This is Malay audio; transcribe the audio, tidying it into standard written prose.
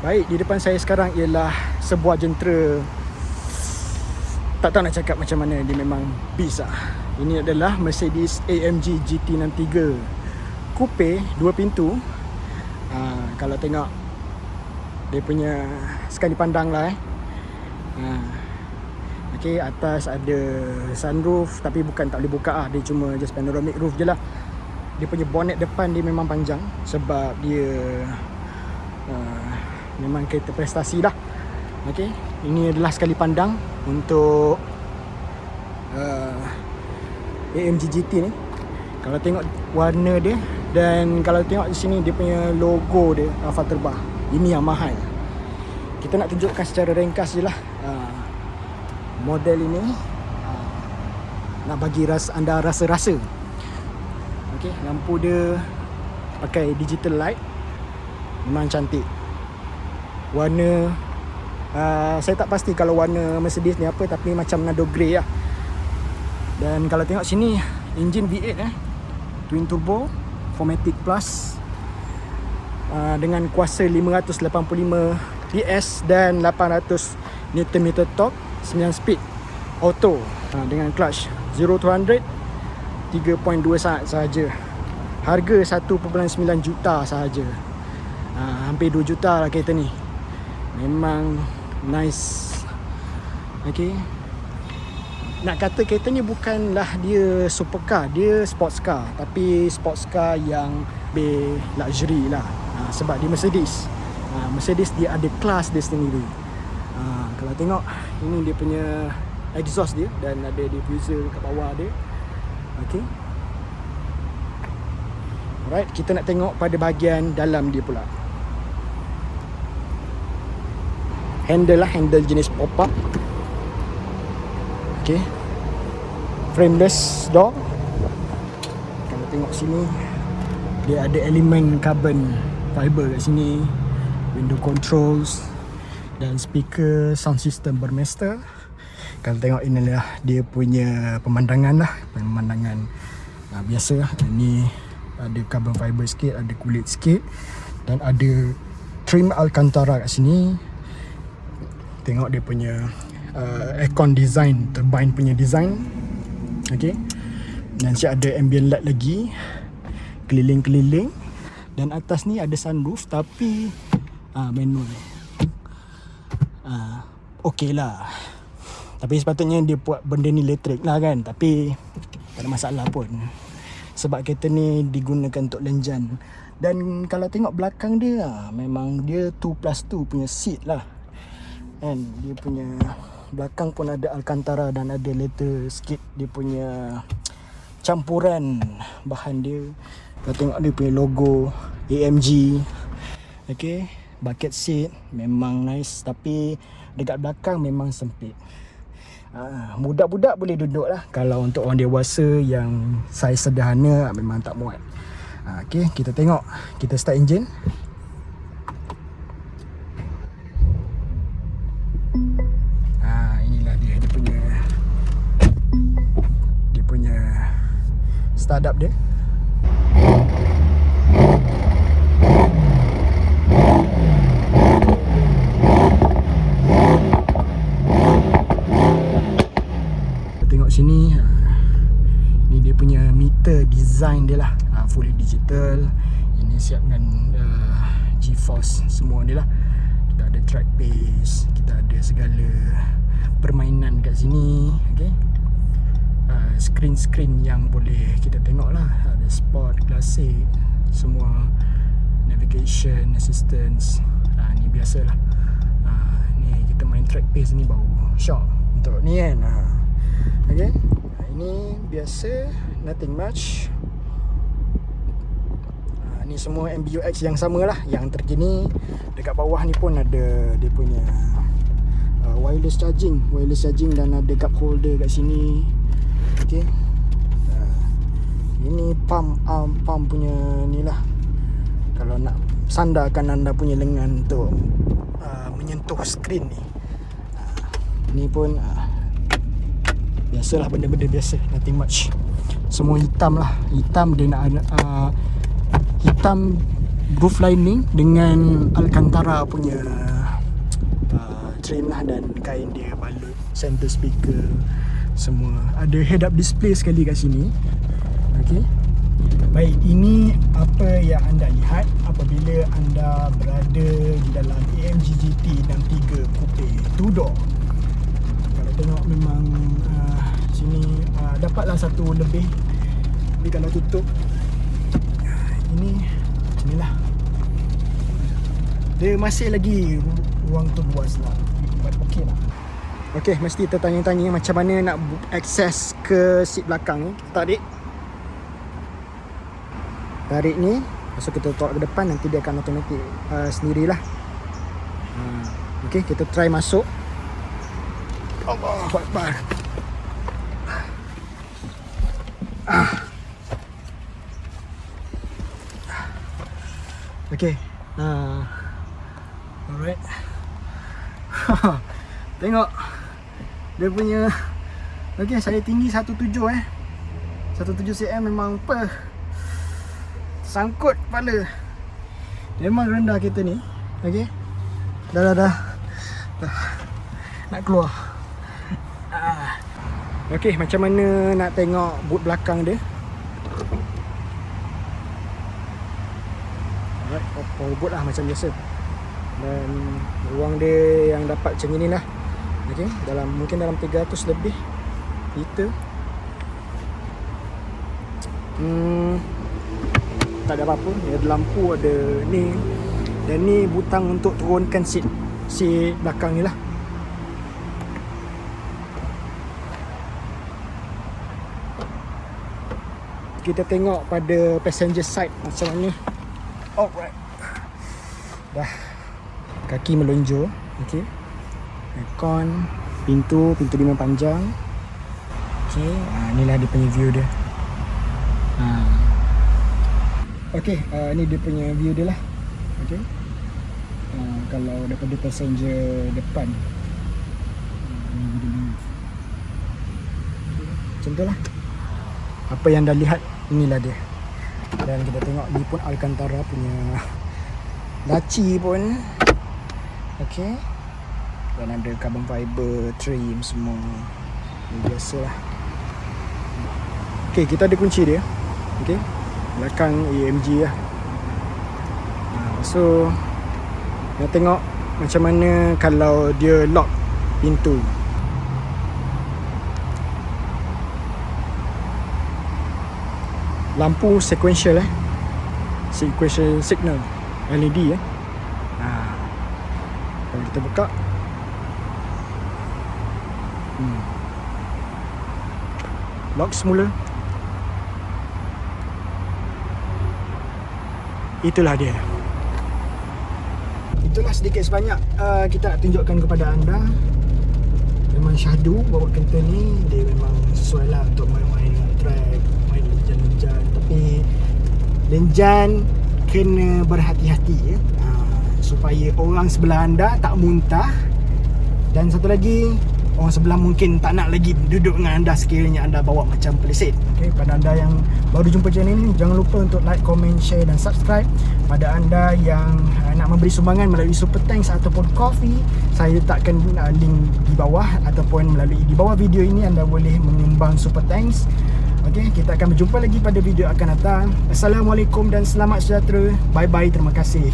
Baik, di depan saya sekarang ialah sebuah jentera. Tak tahu nak cakap macam mana, dia memang beast lah. Ini adalah Mercedes AMG GT63 Coupe 2 pintu. Kalau tengok dia punya sekali pandang lah Okay, atas ada sunroof tapi bukan tak boleh buka lah. Dia cuma just panoramic roof je lah. Dia punya bonnet depan dia memang panjang sebab dia memang kereta prestasi dah. Okay, ini adalah sekali pandang untuk AMG GT ni. Kalau tengok warna dia, dan kalau tengok di sini dia punya logo dia, hafal terbah. Ini yang mahal. Kita nak tunjukkan secara ringkas je lah. Model ini nak bagi anda rasa-rasa. Okay, lampu dia pakai digital light, memang cantik. Warna saya tak pasti kalau warna Mercedes ni apa, tapi macam nado grey lah. Dan kalau tengok sini, enjin V8 twin turbo 4matic plus dengan kuasa 585 PS dan 800 Nm torque, 9 speed auto dengan clutch 0 to 100 3.2 saat sahaja. Harga 1.9 juta sahaja. Hampir 2 juta lah kereta ni. Memang nice. Okay, nak kata kereta ni bukanlah dia supercar, dia sports car, tapi sports car yang luxury lah. Sebab dia Mercedes. Mercedes dia ada kelas dia sendiri. Kalau tengok, ini dia punya exhaust dia dan ada diffuser kat bawah dia. Okay, alright, kita nak tengok pada bahagian dalam dia pula. Handle lah, handle jenis pop-up. Okay, frameless door. Kalau tengok sini, dia ada elemen carbon fiber kat sini. Window controls dan speaker sound system Burmester. Kalau tengok, inilah dia punya pemandangan lah. Pemandangan biasa lah. Ini ada carbon fiber sikit, ada kulit sikit, dan ada trim Alcantara kat sini. Tengok dia punya aircon design, turbine punya design. Okay, dan siap ada ambient light lagi, keliling-keliling. Dan atas ni ada sunroof tapi manual. Okay lah, tapi sepatutnya dia buat benda ni elektrik lah kan. Tapi tak ada masalah pun, sebab kereta ni digunakan untuk lenjan. Dan kalau tengok belakang dia, memang dia 2+2 punya seat lah. And dia punya belakang pun ada Alcantara dan ada leather sikit. Dia punya campuran bahan dia. Kalau tengok dia punya logo AMG. Okay, bucket seat memang nice, tapi dekat belakang memang sempit. Budak-budak boleh duduk lah. Kalau untuk orang dewasa yang saiz sederhana memang tak muat. Okay, kita tengok. Kita start engine. Inilah dia punya startup dia. Tengok sini, ni dia punya meter design dia lah, fully digital. Ini siap dengan GeForce semua ni lah. Kita ada track pace, kita ada segala permainan kat sini. Okay, screen yang boleh kita tengok lah. Ada sport, classic, semua navigation, assistance. Ni biasalah. Ni kita main track pace ni baru shock untuk ni kan. Okay, ini biasa, nothing much. Ni semua MBUX yang sama lah, yang terkini. Dekat bawah ni pun ada dia punya wireless charging dan ada cup holder kat sini. Okay, ini pump punya ni lah. Kalau nak sandarkan anda punya lengan untuk menyentuh skrin ni. Ni pun biasalah, benda-benda biasa, nothing much. Semua hitam lah. Hitam dia nak hitam roof lining dengan Alcantara punya trim lah, dan kain dia balut, center speaker semua. Ada head up display sekali kat sini. Okey. Baik, ini apa yang anda lihat apabila anda berada di dalam AMG GT 63 Coupe 2 door. Kalau tengok memang sini dapatlah satu lebih. Tapi kalau tutup ini macam inilah. Dia masih lagi ruang tu luas lah. Okey lah. Okey, mesti tertanya-tanya macam mana nak akses ke seat belakang ni. Kita tarik ni, lepas tu kita tolak ke depan, nanti dia akan automatik sendirilah. Okey, kita try masuk. Allahu Akbar. Okey. Alright. Tengok dia punya. Okey, saya tinggi 17 17 cm memang sangkut kepala. Memang rendah kereta ni. Okey. Dah. Nak keluar. Okey, macam mana nak tengok boot belakang dia? Alright, power boot lah macam biasa. Dan ruang dia yang dapat macam ni lah. Okey, mungkin dalam 300 lebih liter. Tak ada apa-apa. Dia ada lampu, ada ni. Dan ni butang untuk turunkan seat belakang ni lah. Kita tengok pada passenger side macam mana. Alright. Dah. Kaki melonjor. Okey. Aircon, pintu memang panjang. Okey, inilah dia punya view dia. Okey, ni dia punya view dia lah. Okey. Kalau daripada passenger depan. Ni dia view. Macam tu lah. Apa yang dah lihat, inilah dia. Dan kita tengok ni pun Alcantara punya laci pun. Okey. Dan ada carbon fiber trim semua. Biasalah. Okey, kita ada kunci dia. Okey. Belakang AMG lah. So nak tengok macam mana kalau dia lock pintu. Lampu sequential sequential signal LED kalau kita buka lock semula. Itulah dia. Itulah sedikit sebanyak kita nak tunjukkan kepada anda. Memang syahdu bawa kereta ni. Dia memang sesuai lah untuk main-main dengan track, main lenjan-lenjan. Tapi lenjan kena berhati-hati supaya orang sebelah anda tak muntah. Dan satu lagi, orang sebelah mungkin tak nak lagi duduk dengan anda sekiranya anda bawa macam pelisit. Okay, pada anda yang baru jumpa channel ni, jangan lupa untuk like, comment, share dan subscribe. Pada anda yang nak memberi sumbangan melalui Super Thanks ataupun Coffee, saya letakkan link di bawah, ataupun melalui di bawah video ini anda boleh menyumbang Super Thanks. Okay, kita akan berjumpa lagi pada video akan datang. Assalamualaikum dan selamat sejahtera. Bye bye, terima kasih.